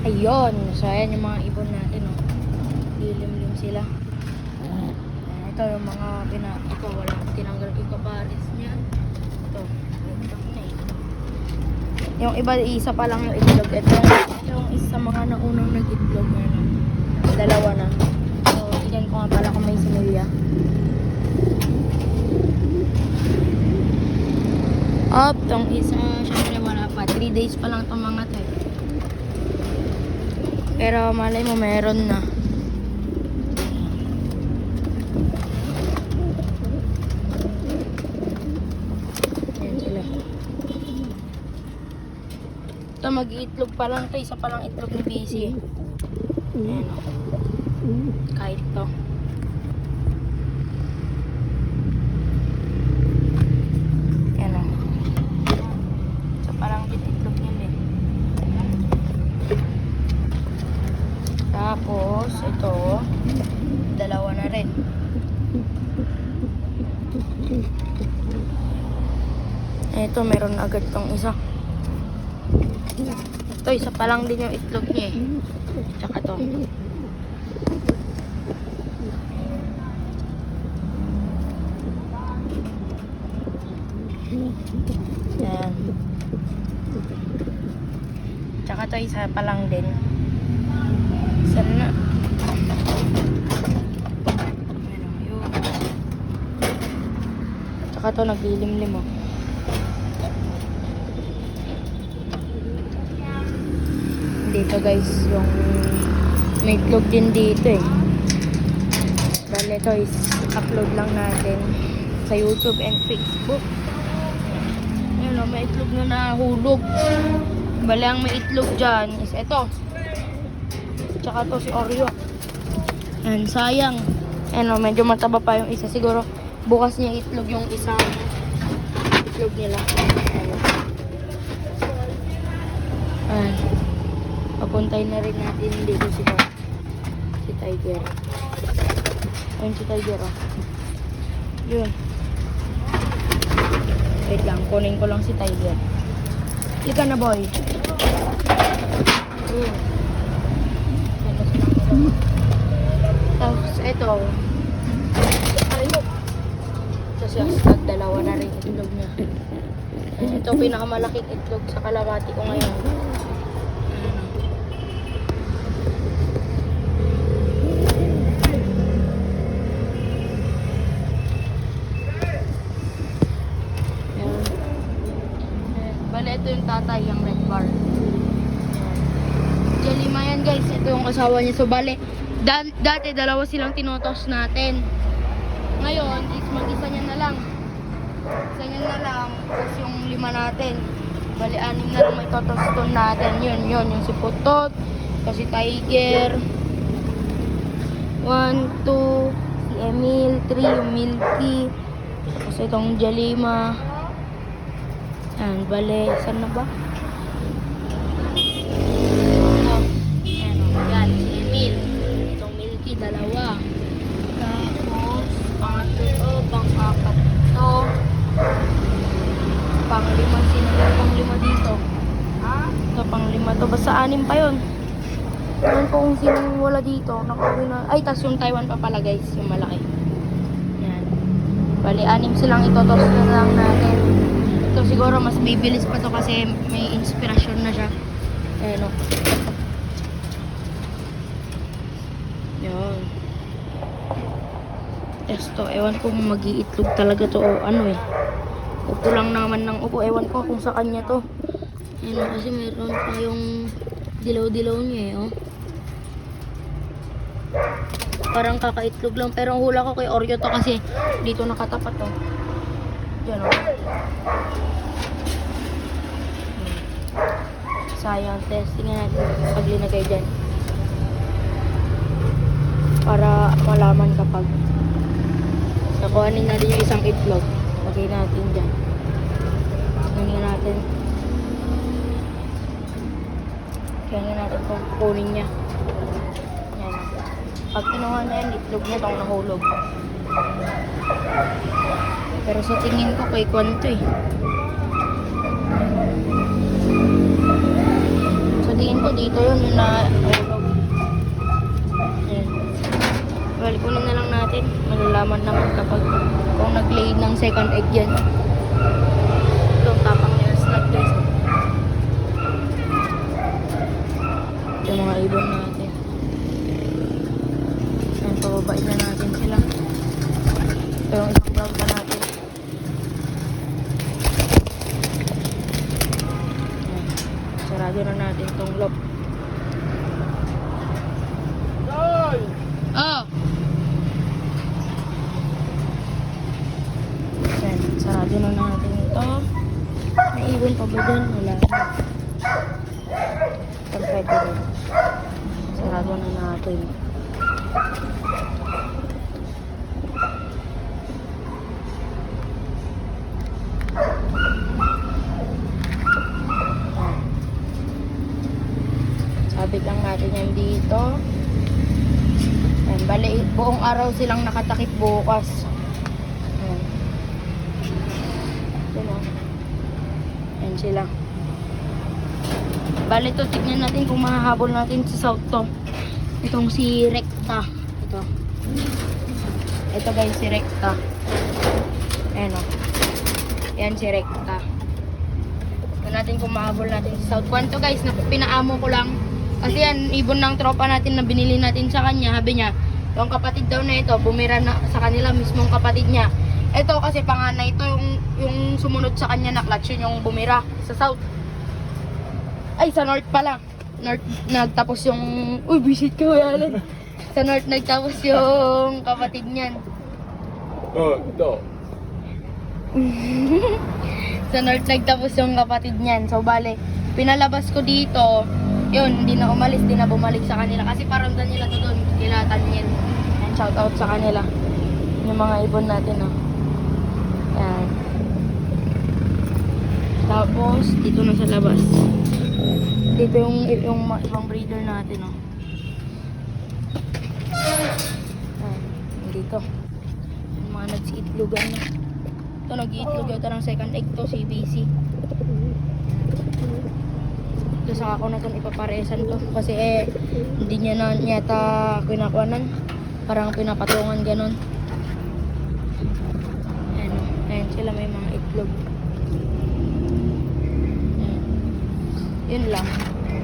Ayun. So, ayan yung mga ibon natin, oh. Lilim-lim sila. Ito yung mga ito, walang tinanggal yung kabaris niya. Ito. Yung iba, isa pa lang yung itlog. Ito yung isa mga naunang nag-itlog na. Dalawa na. So, tignan ko nga pala kung may similya. Up, tong isa, syempre wala pa. 3 days pa lang itong mga to. Pero malay mo, meron na. Ayan sila. Ito, mag-iitlog pa lang to. Isa pa lang itlog ni Busy. Ayan. Kahit to. Tapos, ito, dalawa na rin. Ito, meron agad tong isa. Ito, isa pa lang din yung itlog niya eh. Tsaka to. Ayan. Tsaka to, isa pa lang din. Sana. Tsaka to naglilimlim oh. Dito guys, yung may itlog din dito eh. Dahil ito is upload lang natin sa YouTube and Facebook. Ayun o, may itlog na nahulog. Bali ang may itlog dyan is ito. Tsaka to si Oreo. And sayang. Ano, medyo mataba pa yung isa. Siguro bukas niya itlog yung isang itlog nila. Ayan. Papuntay na rin natin dito si Tiger. Ayun si Tiger oh. Yun. Wait lang, kunin ko lang si Tiger. Ika na boy. Yun. Tapos ito. Tapos yung dalawa na rin itlog niya. Ito pinakamalaking itlog sa kalahati ko ngayon. Bale, ito yung tatay, yung red bar. Jalima yan guys, ito yung asawa niya. So bale, dati dalawa silang tinotos natin. Ngayon, is mag-isa niya na lang. Isa niya na lang, tapos yung 5 natin. Bale, 6 na lang may totoston natin. Yun, yung si Putot, kasi Tiger. 1, 2, si Emil, 3, yung Milky. Tapos itong Jalima. Ayan, bale, saan na ba? Yan, si Emil. Itong Milky, 2. Tapos, pangatlo, pang-apat to. Pang-5, sino yung pang-5 dito? Ito, pang-5 to. Basta 6 pa yun. Ewan ko kung sino wala dito. Nakauwi na. Ay, tas yung Taiwan pa pala guys, yung malaki. Yan. Bali, 6 silang itotos na lang natin. Ito siguro mas bibilis pa to kasi may inspirasyon na siya. Ayan o. Yan. Esto, ewan ko kung mag-iitlog talaga to o ano eh. Upo lang naman ng upo. Ewan ko kung sa kanya to. Ayan o, kasi meron pa yung dilaw-dilaw niya eh oh. Parang kakaitlog lang. Pero ang hula ko kay Oreo to kasi dito nakatapat to. Diyan o. Sayang, testingin natin pag linagay dyan. Para malaman kapag nakuhanin natin yung isang itlog. Lagay natin dyan. Tingnan natin. Tingnan natin kung kunin niya. Yan. Pag kinuha na yan, itlog niya itong nahulog. Pero sa tingin ko kay Kwanto eh. So tingin ko dito yun, yung nahulog. Ayan. Well, kunin na lang natin. Malalaman naman kapag kung nag-lay ng second egg yan. Ito, tapang nila slot guys. Ito yung mga ibon natin. Ayan, pababain na natin sila. Ito yung isang brown pa natin. Ayan. Sarado na natin itong lock. Oh! Ayan, sarado na natin ito. May ibon pa ba dyan? Wala na. Perfecto rin. Sarado na natin. Sabit lang natin yan dito. Ayan, bali, buong araw silang nakatakip bukas. Ayan. Ito na. Ayan sila. Bali, ito, tignan natin kung mahahabol natin sa south to. Itong si Recta. Ito. Ito guys, si Recta. Ayan o. Ayan si Recta. Tignan natin kung mahabol natin sa south. Kwanto guys, pinaamo ko lang. Kasi yan, ibon ng tropa natin na binili natin sa kanya. Sabi niya, yung kapatid daw na ito, bumira na sa kanila mismong kapatid niya. Ito kasi panganay ito, yung sumunod sa kanya na clutch, yun yung bumira sa south. Ay, sa north pala. North, nagtapos yung... Uy, visit ka, Alan. Sa north, nagtapos yung kapatid niyan. Oh, ito. Sa north, nagtapos yung kapatid niyan. So, bale, pinalabas ko dito. Yun, hindi na umalis, hindi na bumalik sa kanila. Kasi paramdam nila to doon, kila Tanyel. And shout out sa kanila. Yung mga ibon natin, oh. Yan. Tapos, dito na sa labas. Dito yung ibang breeder natin, oh. Yan, dito. Yung mga nagsiitlogan na. Ito, nag-iitlog ito ng second egg to, CBC. Ito saka ako na itong ipaparesan to kasi hindi niya na yata kinakuanan, parang pinapatungan ganon. Ayan, ayan sila, may mga itlog. Ayan. Yun lang.